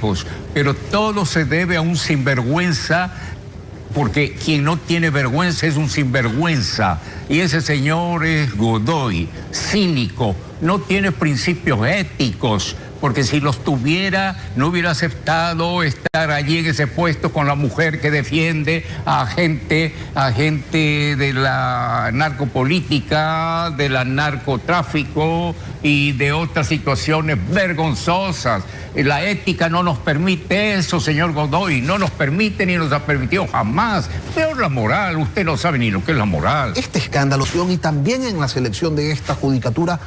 tiempos, pero todo se debe a un sinvergüenza, porque quien no tiene vergüenza es un sinvergüenza. Y ese señor es Godoy, cínico, no tiene principios éticos, porque si los tuviera, no hubiera aceptado estar allí en ese puesto con la mujer que defiende a gente de la narcopolítica, de la narcotráfico y de otras situaciones vergonzosas. La ética no nos permite eso, señor Godoy, no nos permite ni nos ha permitido jamás. Peor la moral, usted no sabe ni lo que es la moral. Este escándalo, y también en la selección de esta judicatura,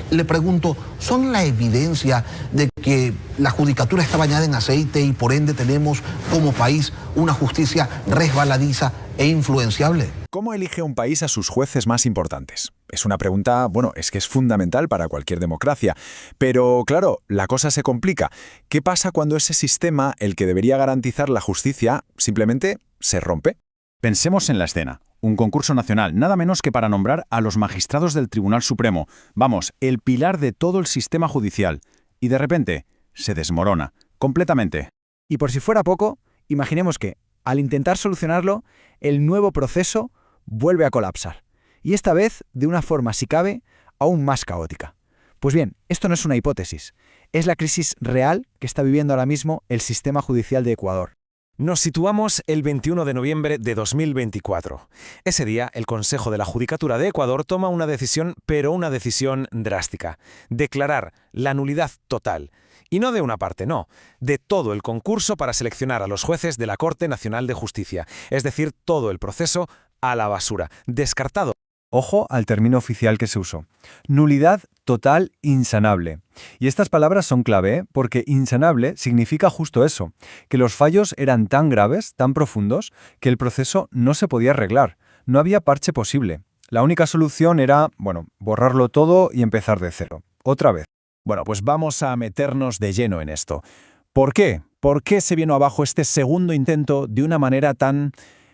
le pregunto, ¿son la evidencia de que la judicatura está bañada en aceite y por ende tenemos como país una justicia resbaladiza e influenciable? ¿Cómo elige un país a sus jueces más importantes? Es una pregunta, bueno, es que es fundamental para cualquier democracia. Pero, claro, la cosa se complica. ¿Qué pasa cuando ese sistema, el que debería garantizar la justicia, simplemente se rompe? Pensemos en la escena. Un concurso nacional, nada menos que para nombrar a los magistrados del Tribunal Supremo. Vamos, el pilar de todo el sistema judicial. Y de repente, se desmorona, completamente. Y por si fuera poco, imaginemos que, al intentar solucionarlo, el nuevo proceso vuelve a colapsar. Y esta vez, de una forma, si cabe, aún más caótica. Pues bien, esto no es una hipótesis. Es la crisis real que está viviendo ahora mismo el sistema judicial de Ecuador. Nos situamos el 21 de noviembre de 2024. Ese día, el Consejo de la Judicatura de Ecuador toma una decisión, pero una decisión drástica. Declarar la nulidad total. Y no de una parte, no. De todo el concurso para seleccionar a los jueces de la Corte Nacional de Justicia. Es decir, todo el proceso a la basura. Descartado. Ojo al término oficial que se usó. Nulidad total insanable. Y estas palabras son clave, porque insanable significa justo eso, que los fallos eran tan graves, tan profundos, que el proceso no se podía arreglar. No había parche posible. La única solución era, bueno, borrarlo todo y empezar de cero. Otra vez. Bueno, pues vamos a meternos de lleno en esto. ¿Por qué? ¿Por qué se vino abajo este segundo intento de una manera tan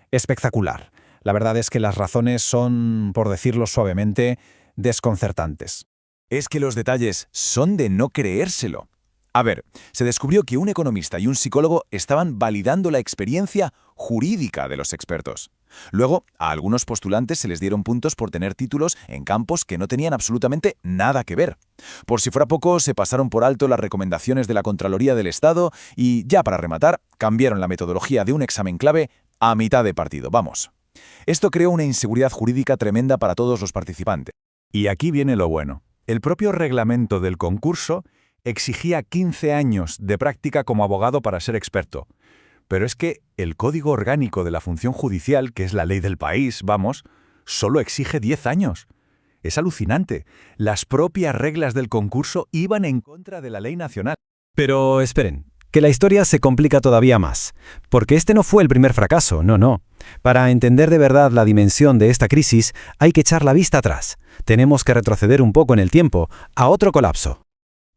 espectacular? La verdad es que las razones son, por decirlo suavemente, desconcertantes. Es que los detalles son de no creérselo. A ver, se descubrió que un economista y un psicólogo estaban validando la experiencia jurídica de los expertos. Luego, a algunos postulantes se les dieron puntos por tener títulos en campos que no tenían absolutamente nada que ver. Por si fuera poco, se pasaron por alto las recomendaciones de la Contraloría del Estado y, ya para rematar, cambiaron la metodología de un examen clave a mitad de partido. Vamos. Esto creó una inseguridad jurídica tremenda para todos los participantes. Y aquí viene lo bueno. El propio reglamento del concurso exigía 15 años de práctica como abogado para ser experto. Pero es que el Código Orgánico de la Función Judicial, que es la ley del país, vamos, solo exige 10 años. Es alucinante. Las propias reglas del concurso iban en contra de la ley nacional. Pero esperen, que la historia se complica todavía más. Porque este no fue el primer fracaso, no. Para entender de verdad la dimensión de esta crisis, hay que echar la vista atrás. Tenemos que retroceder un poco en el tiempo, a otro colapso.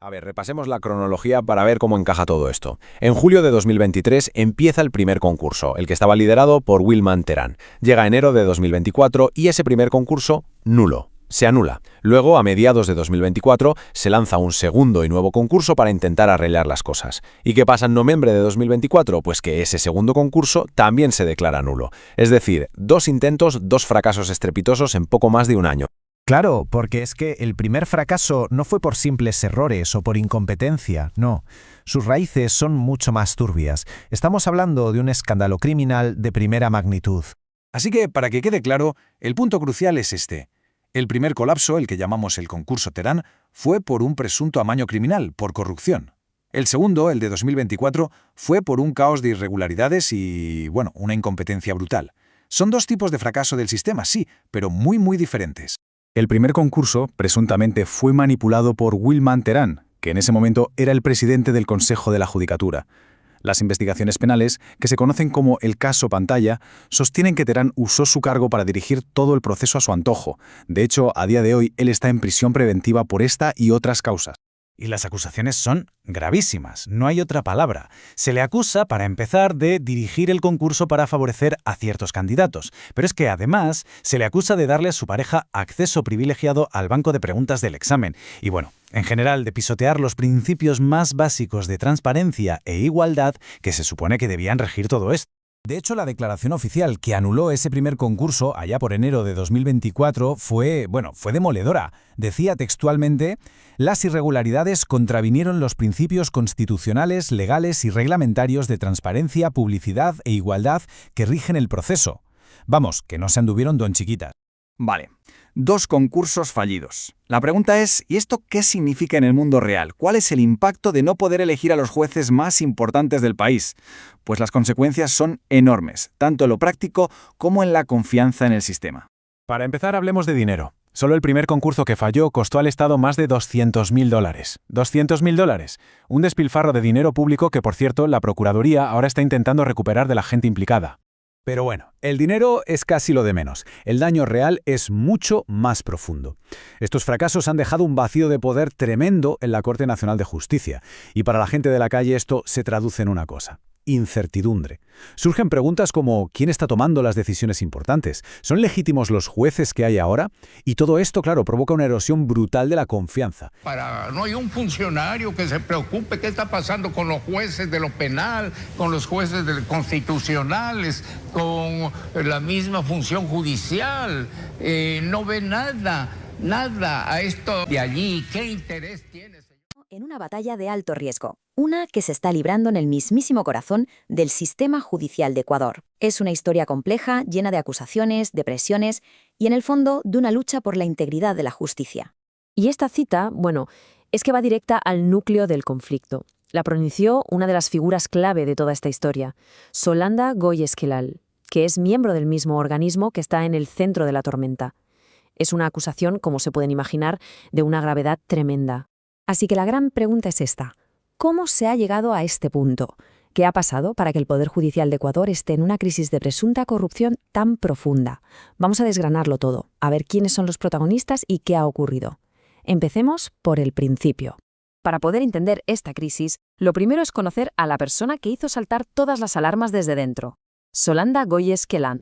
A ver, repasemos la cronología para ver cómo encaja todo esto. En julio de 2023 empieza el primer concurso, el que estaba liderado por Wilman Terán. Llega enero de 2024 y ese primer concurso, nulo. Se anula. Luego, a mediados de 2024, se lanza un segundo y nuevo concurso para intentar arreglar las cosas. ¿Y qué pasa en noviembre de 2024? Pues que ese segundo concurso también se declara nulo. Es decir, 2 intentos, 2 fracasos estrepitosos en poco más de un año. Claro, porque es que el primer fracaso no fue por simples errores o por incompetencia, no. Sus raíces son mucho más turbias. Estamos hablando de un escándalo criminal de primera magnitud. Así que, para que quede claro, el punto crucial es este. El primer colapso, el que llamamos el concurso Terán, fue por un presunto amaño criminal, por corrupción. El segundo, el de 2024, fue por un caos de irregularidades y, bueno, una incompetencia brutal. Son 2 tipos de fracaso del sistema, sí, pero muy diferentes. El primer concurso, presuntamente, fue manipulado por Wilman Terán, que en ese momento era el presidente del Consejo de la Judicatura. Las investigaciones penales, que se conocen como el caso Pantalla, sostienen que Terán usó su cargo para dirigir todo el proceso a su antojo. De hecho, a día de hoy, él está en prisión preventiva por esta y otras causas. Y las acusaciones son gravísimas, no hay otra palabra. Se le acusa, para empezar, de dirigir el concurso para favorecer a ciertos candidatos. Pero es que, además, se le acusa de darle a su pareja acceso privilegiado al banco de preguntas del examen. Y bueno, en general, de pisotear los principios más básicos de transparencia e igualdad que se supone que debían regir todo esto. De hecho, la declaración oficial que anuló ese primer concurso allá por enero de 2024 fue demoledora. Decía textualmente: las irregularidades contravinieron los principios constitucionales, legales y reglamentarios de transparencia, publicidad e igualdad que rigen el proceso. Vamos, que no se anduvieron don chiquitas. Vale, 2 concursos fallidos. La pregunta es, ¿y esto qué significa en el mundo real? ¿Cuál es el impacto de no poder elegir a los jueces más importantes del país? Pues las consecuencias son enormes, tanto en lo práctico como en la confianza en el sistema. Para empezar, hablemos de dinero. Solo el primer concurso que falló costó al Estado más de $200.000. $200.000. Un despilfarro de dinero público que, por cierto, la Procuraduría ahora está intentando recuperar de la gente implicada. Pero bueno, el dinero es casi lo de menos. El daño real es mucho más profundo. Estos fracasos han dejado un vacío de poder tremendo en la Corte Nacional de Justicia. Y para la gente de la calle esto se traduce en una cosa: incertidumbre. Surgen preguntas como ¿quién está tomando las decisiones importantes? ¿Son legítimos los jueces que hay ahora? Y todo esto, claro, provoca una erosión brutal de la confianza. No hay un funcionario que se preocupe qué está pasando con los jueces de lo penal, con los jueces constitucionales, con la misma función judicial. No ve nada a esto de allí. ¿Qué interés tiene, señor? En una batalla de alto riesgo, una que se está librando en el mismísimo corazón del sistema judicial de Ecuador. Es una historia compleja, llena de acusaciones, de presiones y, en el fondo, de una lucha por la integridad de la justicia. Y esta cita, es que va directa al núcleo del conflicto. La pronunció una de las figuras clave de toda esta historia, Solanda Goy-Esquelal, que es miembro del mismo organismo que está en el centro de la tormenta. Es una acusación, como se pueden imaginar, de una gravedad tremenda. Así que la gran pregunta es esta: ¿cómo se ha llegado a este punto? ¿Qué ha pasado para que el Poder Judicial de Ecuador esté en una crisis de presunta corrupción tan profunda? Vamos a desgranarlo todo, a ver quiénes son los protagonistas y qué ha ocurrido. Empecemos por el principio. Para poder entender esta crisis, lo primero es conocer a la persona que hizo saltar todas las alarmas desde dentro: Solanda Goy-Esquelal.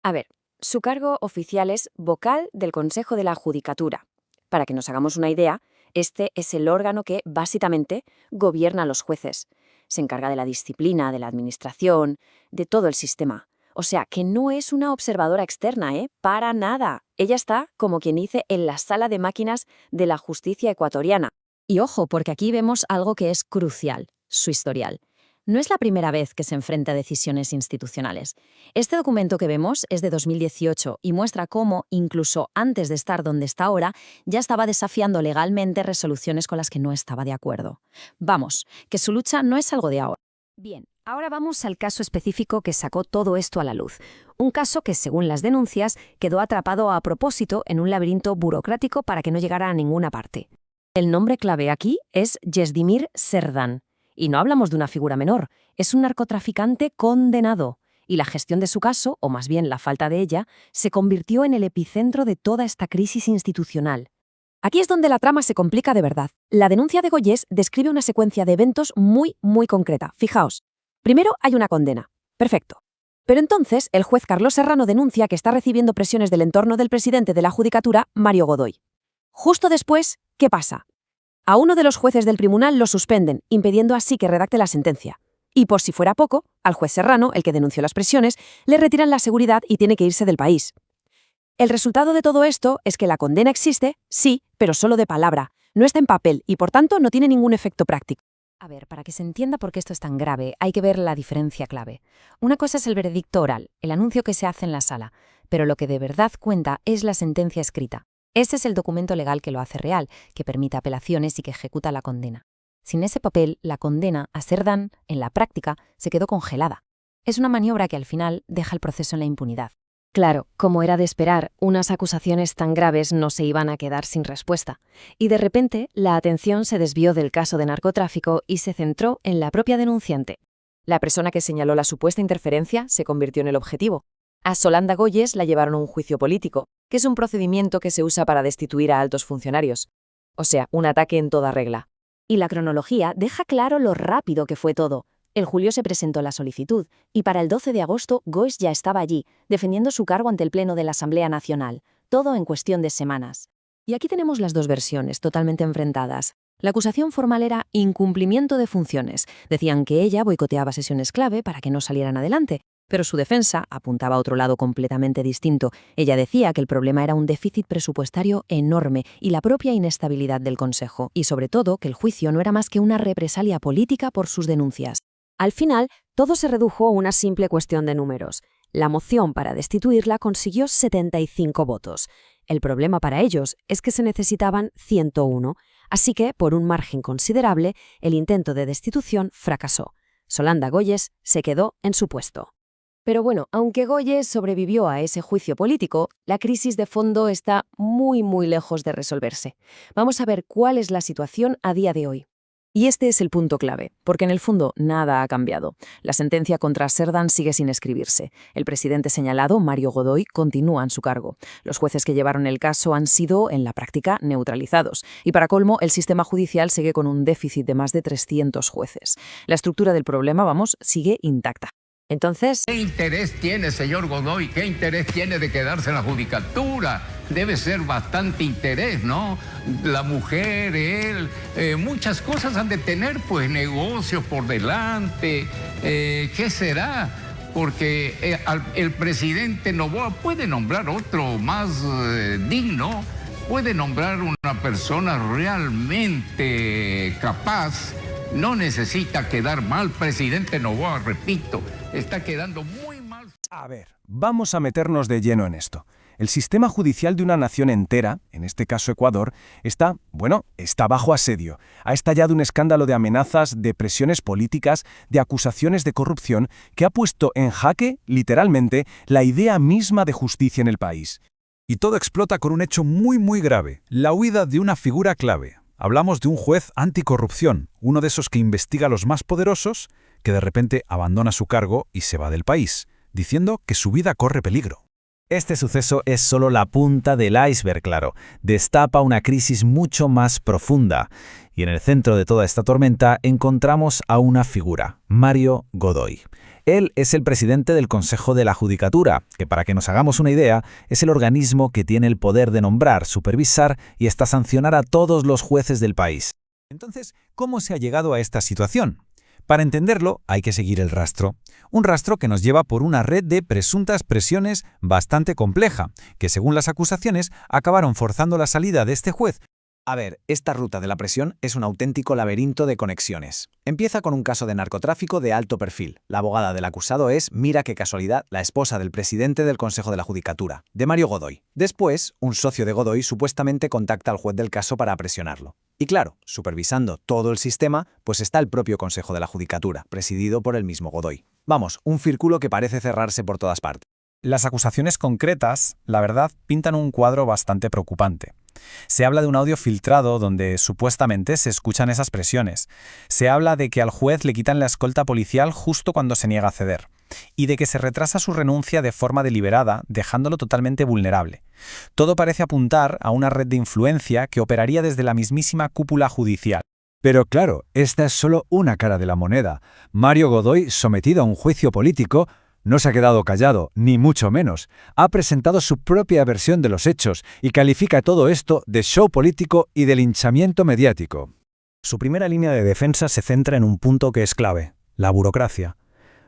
A ver, su cargo oficial es vocal del Consejo de la Judicatura. Para que nos hagamos una idea, este es el órgano que, básicamente, gobierna a los jueces. Se encarga de la disciplina, de la administración, de todo el sistema. O sea, que no es una observadora externa, Para nada. Ella está, como quien dice, en la sala de máquinas de la justicia ecuatoriana. Y ojo, porque aquí vemos algo que es crucial: su historial. No es la primera vez que se enfrenta a decisiones institucionales. Este documento que vemos es de 2018 y muestra cómo, incluso antes de estar donde está ahora, ya estaba desafiando legalmente resoluciones con las que no estaba de acuerdo. Vamos, que su lucha no es algo de ahora. Bien, ahora vamos al caso específico que sacó todo esto a la luz. Un caso que, según las denuncias, quedó atrapado a propósito en un laberinto burocrático para que no llegara a ninguna parte. El nombre clave aquí es Yezdimir Serdan. Y no hablamos de una figura menor, es un narcotraficante condenado. Y la gestión de su caso, o más bien la falta de ella, se convirtió en el epicentro de toda esta crisis institucional. Aquí es donde la trama se complica de verdad. La denuncia de Goyes describe una secuencia de eventos muy concreta. Fijaos. Primero hay una condena. Perfecto. Pero entonces el juez Carlos Serrano denuncia que está recibiendo presiones del entorno del presidente de la Judicatura, Mario Godoy. Justo después, ¿qué pasa? A uno de los jueces del tribunal lo suspenden, impidiendo así que redacte la sentencia. Y por si fuera poco, al juez Serrano, el que denunció las presiones, le retiran la seguridad y tiene que irse del país. El resultado de todo esto es que la condena existe, sí, pero solo de palabra. No está en papel y, por tanto, no tiene ningún efecto práctico. A ver, para que se entienda por qué esto es tan grave, hay que ver la diferencia clave. Una cosa es el veredicto oral, el anuncio que se hace en la sala, pero lo que de verdad cuenta es la sentencia escrita. Ese es el documento legal que lo hace real, que permite apelaciones y que ejecuta la condena. Sin ese papel, la condena a Serdan, en la práctica, se quedó congelada. Es una maniobra que al final deja el proceso en la impunidad. Claro, como era de esperar, unas acusaciones tan graves no se iban a quedar sin respuesta. Y de repente, la atención se desvió del caso de narcotráfico y se centró en la propia denunciante. La persona que señaló la supuesta interferencia se convirtió en el objetivo. A Solanda Goyes la llevaron a un juicio político, que es un procedimiento que se usa para destituir a altos funcionarios. O sea, un ataque en toda regla. Y la cronología deja claro lo rápido que fue todo. En julio se presentó la solicitud, y para el 12 de agosto Goix ya estaba allí, defendiendo su cargo ante el Pleno de la Asamblea Nacional. Todo en cuestión de semanas. Y aquí tenemos las dos versiones, totalmente enfrentadas. La acusación formal era incumplimiento de funciones. Decían que ella boicoteaba sesiones clave para que no salieran adelante. Pero su defensa apuntaba a otro lado completamente distinto. Ella decía que el problema era un déficit presupuestario enorme y la propia inestabilidad del Consejo. Y sobre todo, que el juicio no era más que una represalia política por sus denuncias. Al final, todo se redujo a una simple cuestión de números. La moción para destituirla consiguió 75 votos. El problema para ellos es que se necesitaban 101, así que, por un margen considerable, el intento de destitución fracasó. Solanda Goyes se quedó en su puesto. Pero bueno, aunque Goyes sobrevivió a ese juicio político, la crisis de fondo está muy lejos de resolverse. Vamos a ver cuál es la situación a día de hoy. Y este es el punto clave, porque en el fondo nada ha cambiado. La sentencia contra Cerdán sigue sin escribirse. El presidente señalado, Mario Godoy, continúa en su cargo. Los jueces que llevaron el caso han sido, en la práctica, neutralizados. Y para colmo, el sistema judicial sigue con un déficit de más de 300 jueces. La estructura del problema, sigue intacta. Entonces, ¿Qué interés tiene, señor Godoy? ¿Qué interés tiene de quedarse en la judicatura? Debe ser bastante interés, ¿no? La mujer, él, muchas cosas han de tener, pues, negocios por delante. ¿Qué será? Porque el presidente Noboa puede nombrar otro más digno, puede nombrar una persona realmente capaz. No necesita quedar mal, presidente Noboa, repito, está quedando muy mal. A ver, vamos a meternos de lleno en esto. El sistema judicial de una nación entera, en este caso Ecuador, está bajo asedio. Ha estallado un escándalo de amenazas, de presiones políticas, de acusaciones de corrupción que ha puesto en jaque, literalmente, la idea misma de justicia en el país. Y todo explota con un hecho muy grave, la huida de una figura clave. Hablamos de un juez anticorrupción, uno de esos que investiga a los más poderosos, que de repente abandona su cargo y se va del país, diciendo que su vida corre peligro. Este suceso es solo la punta del iceberg, claro. Destapa una crisis mucho más profunda. Y en el centro de toda esta tormenta encontramos a una figura, Mario Godoy. Él es el presidente del Consejo de la Judicatura, que para que nos hagamos una idea, es el organismo que tiene el poder de nombrar, supervisar y hasta sancionar a todos los jueces del país. Entonces, ¿cómo se ha llegado a esta situación? Para entenderlo, hay que seguir el rastro. Un rastro que nos lleva por una red de presuntas presiones bastante compleja, que según las acusaciones acabaron forzando la salida de este juez. A ver, esta ruta de la presión es un auténtico laberinto de conexiones. Empieza con un caso de narcotráfico de alto perfil. La abogada del acusado es, mira qué casualidad, la esposa del presidente del Consejo de la Judicatura, de Mario Godoy. Después, un socio de Godoy supuestamente contacta al juez del caso para presionarlo. Y claro, supervisando todo el sistema, pues está el propio Consejo de la Judicatura, presidido por el mismo Godoy. Vamos, un círculo que parece cerrarse por todas partes. Las acusaciones concretas, la verdad, pintan un cuadro bastante preocupante. Se habla de un audio filtrado donde supuestamente se escuchan esas presiones. Se habla de que al juez le quitan la escolta policial justo cuando se niega a ceder. Y de que se retrasa su renuncia de forma deliberada, dejándolo totalmente vulnerable. Todo parece apuntar a una red de influencia que operaría desde la mismísima cúpula judicial. Pero claro, esta es solo una cara de la moneda. Mario Godoy, sometido a un juicio político, no se ha quedado callado, ni mucho menos. Ha presentado su propia versión de los hechos y califica todo esto de show político y de linchamiento mediático. Su primera línea de defensa se centra en un punto que es clave, la burocracia.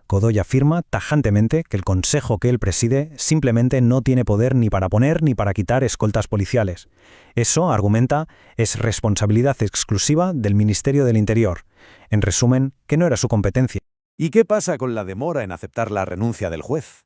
Godoy afirma tajantemente que el consejo que él preside simplemente no tiene poder ni para poner ni para quitar escoltas policiales. Eso, argumenta, es responsabilidad exclusiva del Ministerio del Interior. En resumen, que no era su competencia. ¿Y qué pasa con la demora en aceptar la renuncia del juez?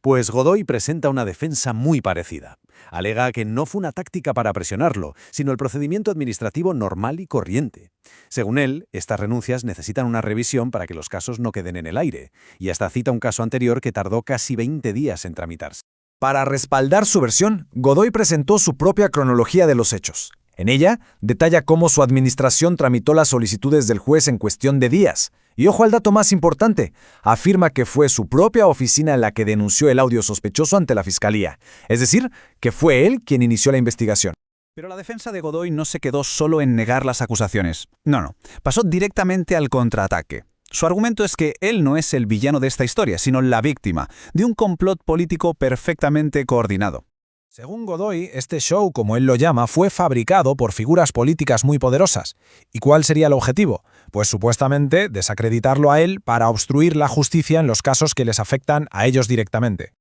Pues Godoy presenta una defensa muy parecida. Alega que no fue una táctica para presionarlo, sino el procedimiento administrativo normal y corriente. Según él, estas renuncias necesitan una revisión para que los casos no queden en el aire, y hasta cita un caso anterior que tardó casi 20 días en tramitarse. Para respaldar su versión, Godoy presentó su propia cronología de los hechos. En ella, detalla cómo su administración tramitó las solicitudes del juez en cuestión de días. Y ojo al dato más importante, afirma que fue su propia oficina la que denunció el audio sospechoso ante la fiscalía. Es decir, que fue él quien inició la investigación. Pero la defensa de Godoy no se quedó solo en negar las acusaciones. No, pasó directamente al contraataque. Su argumento es que él no es el villano de esta historia, sino la víctima de un complot político perfectamente coordinado. Según Godoy, este show, como él lo llama, fue fabricado por figuras políticas muy poderosas. ¿Y cuál sería el objetivo? Pues supuestamente desacreditarlo a él para obstruir la justicia en los casos que les afectan a ellos directamente.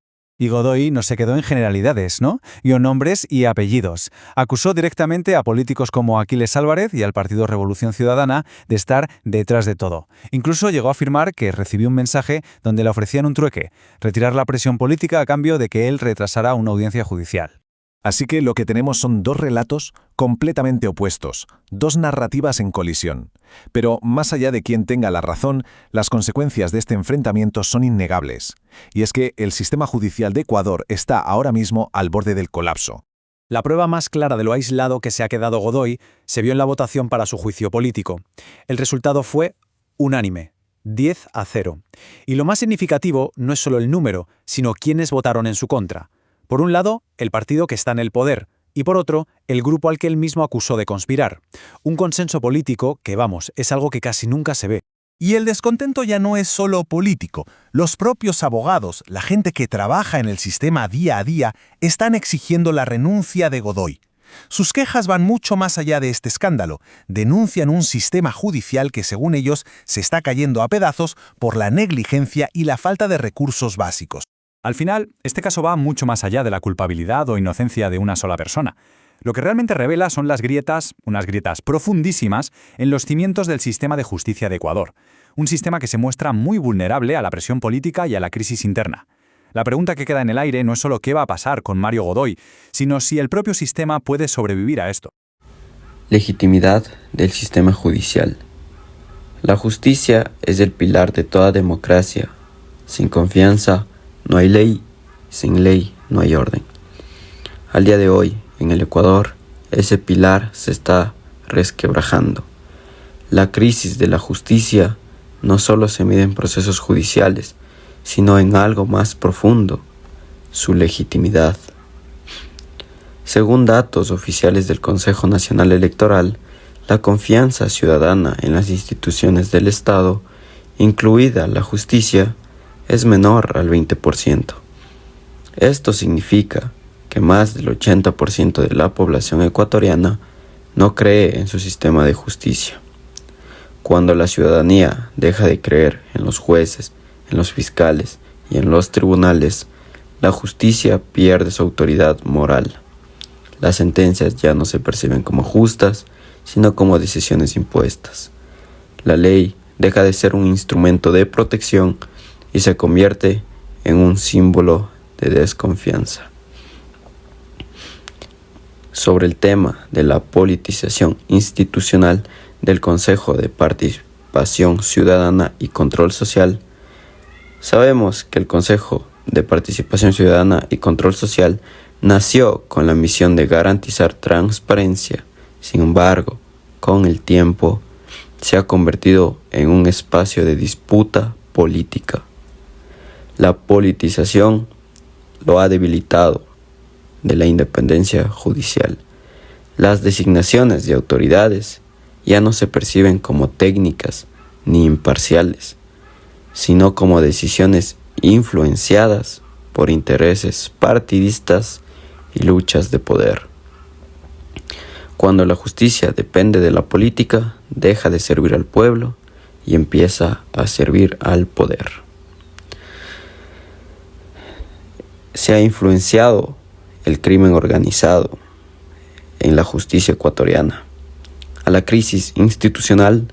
Y Godoy no se quedó en generalidades, ¿no? Dio nombres y apellidos. Acusó directamente a políticos como Aquiles Álvarez y al Partido Revolución Ciudadana de estar detrás de todo. Incluso llegó a afirmar que recibió un mensaje donde le ofrecían un trueque, retirar la presión política a cambio de que él retrasara una audiencia judicial. Así que lo que tenemos son dos relatos completamente opuestos, dos narrativas en colisión. Pero más allá de quién tenga la razón, las consecuencias de este enfrentamiento son innegables. Y es que el sistema judicial de Ecuador está ahora mismo al borde del colapso. La prueba más clara de lo aislado que se ha quedado Godoy se vio en la votación para su juicio político. El resultado fue unánime, 10-0. Y lo más significativo no es solo el número, sino quiénes votaron en su contra. Por un lado, el partido que está en el poder, y por otro, el grupo al que él mismo acusó de conspirar. Un consenso político que, es algo que casi nunca se ve. Y el descontento ya no es solo político. Los propios abogados, la gente que trabaja en el sistema día a día, están exigiendo la renuncia de Godoy. Sus quejas van mucho más allá de este escándalo. Denuncian un sistema judicial que, según ellos, se está cayendo a pedazos por la negligencia y la falta de recursos básicos. Al final, este caso va mucho más allá de la culpabilidad o inocencia de una sola persona. Lo que realmente revela son las grietas, unas grietas profundísimas, en los cimientos del sistema de justicia de Ecuador. Un sistema que se muestra muy vulnerable a la presión política y a la crisis interna. La pregunta que queda en el aire no es solo qué va a pasar con Mario Godoy, sino si el propio sistema puede sobrevivir a esto. Legitimidad del sistema judicial. La justicia es el pilar de toda democracia. Sin confianza, no hay ley, sin ley no hay orden. Al día de hoy, en el Ecuador, ese pilar se está resquebrajando. La crisis de la justicia no solo se mide en procesos judiciales, sino en algo más profundo, su legitimidad. Según datos oficiales del Consejo Nacional Electoral, la confianza ciudadana en las instituciones del Estado, incluida la justicia, es menor al 20%. Esto significa que más del 80% de la población ecuatoriana no cree en su sistema de justicia. Cuando la ciudadanía deja de creer en los jueces, en los fiscales y en los tribunales, la justicia pierde su autoridad moral. Las sentencias ya no se perciben como justas, sino como decisiones impuestas. La ley deja de ser un instrumento de protección y se convierte en un símbolo de desconfianza. Sobre el tema de la politización institucional del Consejo de Participación Ciudadana y Control Social, sabemos que el Consejo de Participación Ciudadana y Control Social nació con la misión de garantizar transparencia. Sin embargo, con el tiempo, se ha convertido en un espacio de disputa política. La politización lo ha debilitado de la independencia judicial. Las designaciones de autoridades ya no se perciben como técnicas ni imparciales, sino como decisiones influenciadas por intereses partidistas y luchas de poder. Cuando la justicia depende de la política, deja de servir al pueblo y empieza a servir al poder. Se ha influenciado el crimen organizado en la justicia ecuatoriana. A la crisis institucional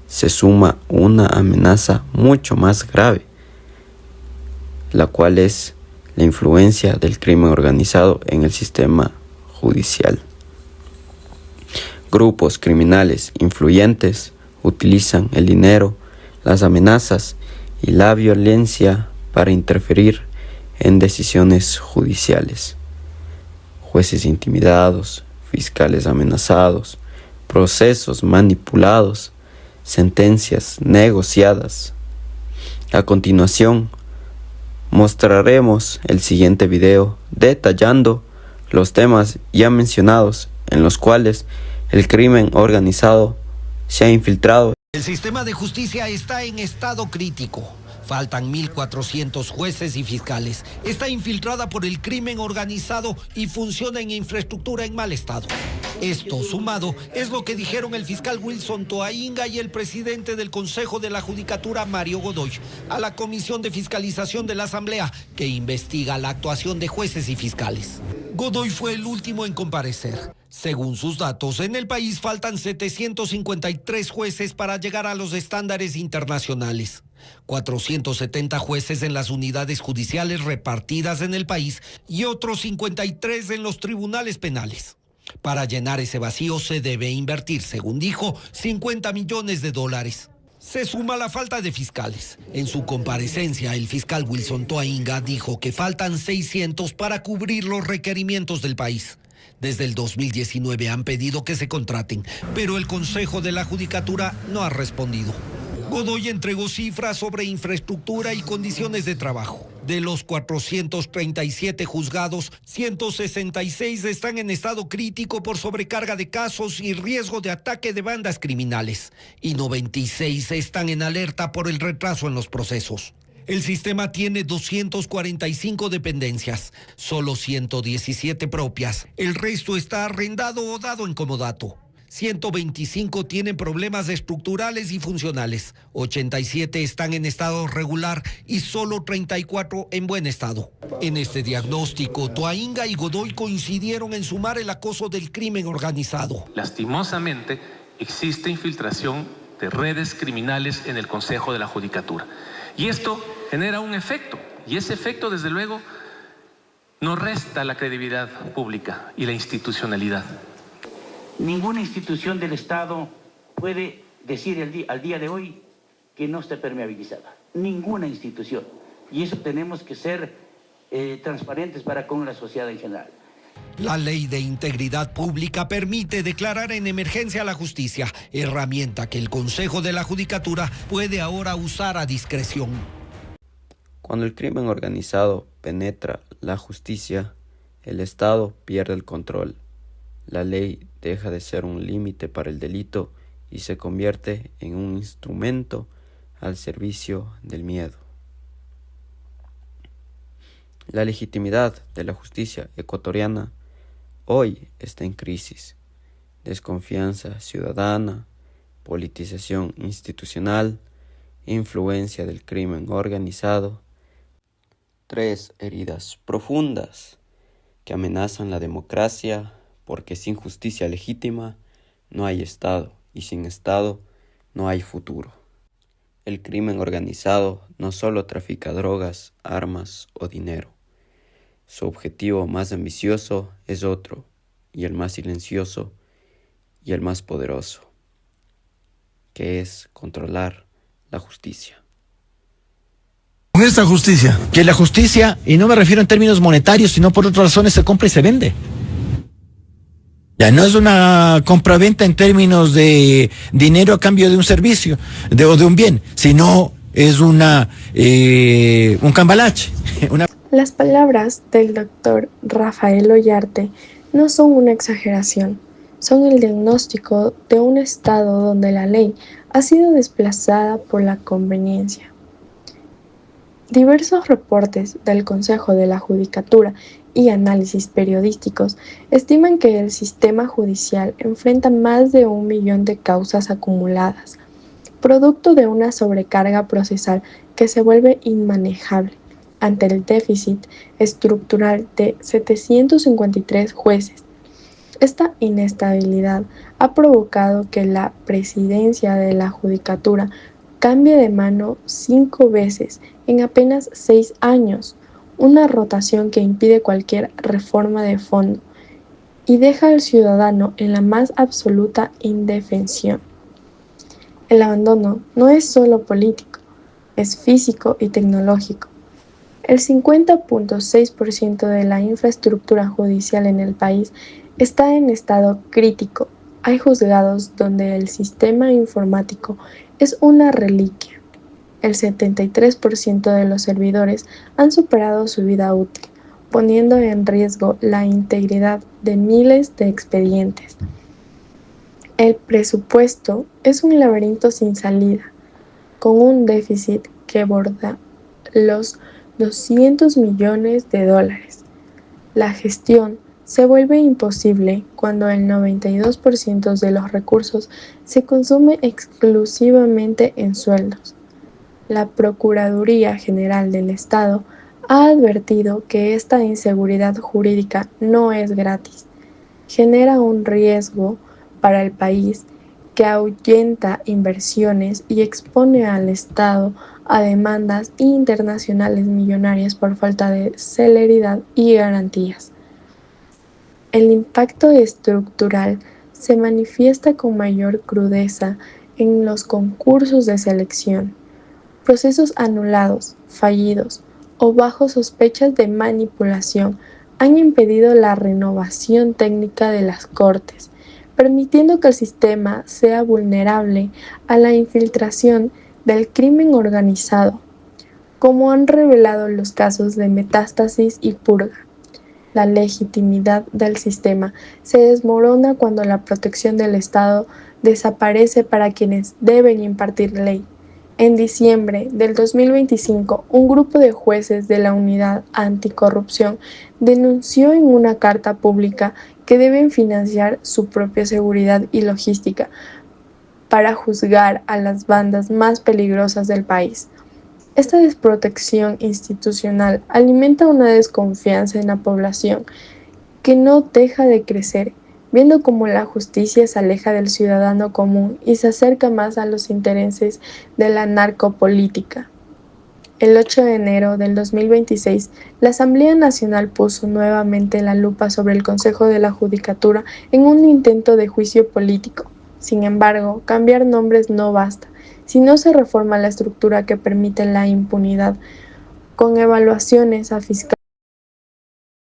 se suma una amenaza mucho más grave, la cual es la influencia del crimen organizado en el sistema judicial. Grupos criminales influyentes utilizan el dinero, las amenazas y la violencia para interferir en decisiones judiciales. Jueces intimidados, fiscales amenazados, procesos manipulados, sentencias negociadas. A continuación, mostraremos el siguiente video detallando los temas ya mencionados en los cuales el crimen organizado se ha infiltrado. El sistema de justicia está en estado crítico. Faltan 1.400 jueces y fiscales. Está infiltrada por el crimen organizado y funciona en infraestructura en mal estado. Esto, sumado, es lo que dijeron el fiscal Wilson Toainga y el presidente del Consejo de la Judicatura, Mario Godoy, a la Comisión de Fiscalización de la Asamblea, que investiga la actuación de jueces y fiscales. Godoy fue el último en comparecer. Según sus datos, en el país faltan 753 jueces para llegar a los estándares internacionales. 470 jueces en las unidades judiciales repartidas en el país y otros 53 en los tribunales penales. Para llenar ese vacío se debe invertir, según dijo, $50 millones. Se suma la falta de fiscales. En su comparecencia, el fiscal Wilson Toainga dijo que faltan 600 para cubrir los requerimientos del país. Desde el 2019 han pedido que se contraten, pero el Consejo de la Judicatura no ha respondido. Godoy entregó cifras sobre infraestructura y condiciones de trabajo. De los 437 juzgados, 166 están en estado crítico por sobrecarga de casos y riesgo de ataque de bandas criminales, y 96 están en alerta por el retraso en los procesos. El sistema tiene 245 dependencias, solo 117 propias. El resto está arrendado o dado en comodato. 125 tienen problemas estructurales y funcionales, 87 están en estado regular y solo 34 en buen estado. En este diagnóstico, Toainga y Godoy coincidieron en sumar el acoso del crimen organizado. Lastimosamente, existe infiltración de redes criminales en el Consejo de la Judicatura. Y esto genera un efecto, y ese efecto, desde luego, no resta la credibilidad pública y la institucionalidad. Ninguna institución del Estado puede decir al día de hoy que no esté permeabilizada. Ninguna institución. Y eso tenemos que ser transparentes para con la sociedad en general. La Ley de Integridad Pública permite declarar en emergencia la justicia, herramienta que el Consejo de la Judicatura puede ahora usar a discreción. Cuando el crimen organizado penetra la justicia, el Estado pierde el control. La ley deja de ser un límite para el delito y se convierte en un instrumento al servicio del miedo. La legitimidad de la justicia ecuatoriana hoy está en crisis. Desconfianza ciudadana, politización institucional, influencia del crimen organizado. 3 heridas profundas que amenazan la democracia, porque sin justicia legítima no hay Estado y sin Estado no hay futuro. El crimen organizado no solo trafica drogas, armas o dinero. Su objetivo más ambicioso es otro, y el más silencioso y el más poderoso, que es controlar la justicia. Con esta justicia. Que la justicia, y no me refiero en términos monetarios, sino por otras razones, se compra y se vende. Ya no es una compraventa en términos de dinero a cambio de un servicio o de un bien, sino es un cambalache. Las palabras del doctor Rafael Ollarte no son una exageración, son el diagnóstico de un estado donde la ley ha sido desplazada por la conveniencia. Diversos reportes del Consejo de la Judicatura y análisis periodísticos estiman que el sistema judicial enfrenta más de 1 millón de causas acumuladas, producto de una sobrecarga procesal que se vuelve inmanejable ante el déficit estructural de 753 jueces. Esta inestabilidad ha provocado que la presidencia de la Judicatura cambie de mano 5 veces en apenas 6 años, una rotación que impide cualquier reforma de fondo y deja al ciudadano en la más absoluta indefensión. El abandono no es solo político, es físico y tecnológico. El 50.6% de la infraestructura judicial en el país está en estado crítico. Hay juzgados donde el sistema informático es una reliquia. El 73% de los servidores han superado su vida útil, poniendo en riesgo la integridad de miles de expedientes. El presupuesto es un laberinto sin salida, con un déficit que borda los 200 millones de dólares. La gestión se vuelve imposible cuando el 92% de los recursos se consume exclusivamente en sueldos. La Procuraduría General del Estado ha advertido que esta inseguridad jurídica no es gratis. Genera un riesgo para el país que ahuyenta inversiones y expone al Estado a demandas internacionales millonarias por falta de celeridad y garantías. El impacto estructural se manifiesta con mayor crudeza en los concursos de selección. Procesos anulados, fallidos o bajo sospechas de manipulación han impedido la renovación técnica de las Cortes, permitiendo que el sistema sea vulnerable a la infiltración del crimen organizado, como han revelado los casos de Metástasis y Purga. La legitimidad del sistema se desmorona cuando la protección del Estado desaparece para quienes deben impartir ley. En diciembre del 2025, un grupo de jueces de la Unidad Anticorrupción denunció en una carta pública que deben financiar su propia seguridad y logística para juzgar a las bandas más peligrosas del país. Esta desprotección institucional alimenta una desconfianza en la población que no deja de crecer, viendo cómo la justicia se aleja del ciudadano común y se acerca más a los intereses de la narcopolítica. El 8 de enero del 2026, la Asamblea Nacional puso nuevamente la lupa sobre el Consejo de la Judicatura en un intento de juicio político. Sin embargo, cambiar nombres no basta. Si no se reforma la estructura que permite la impunidad, con evaluaciones a fiscales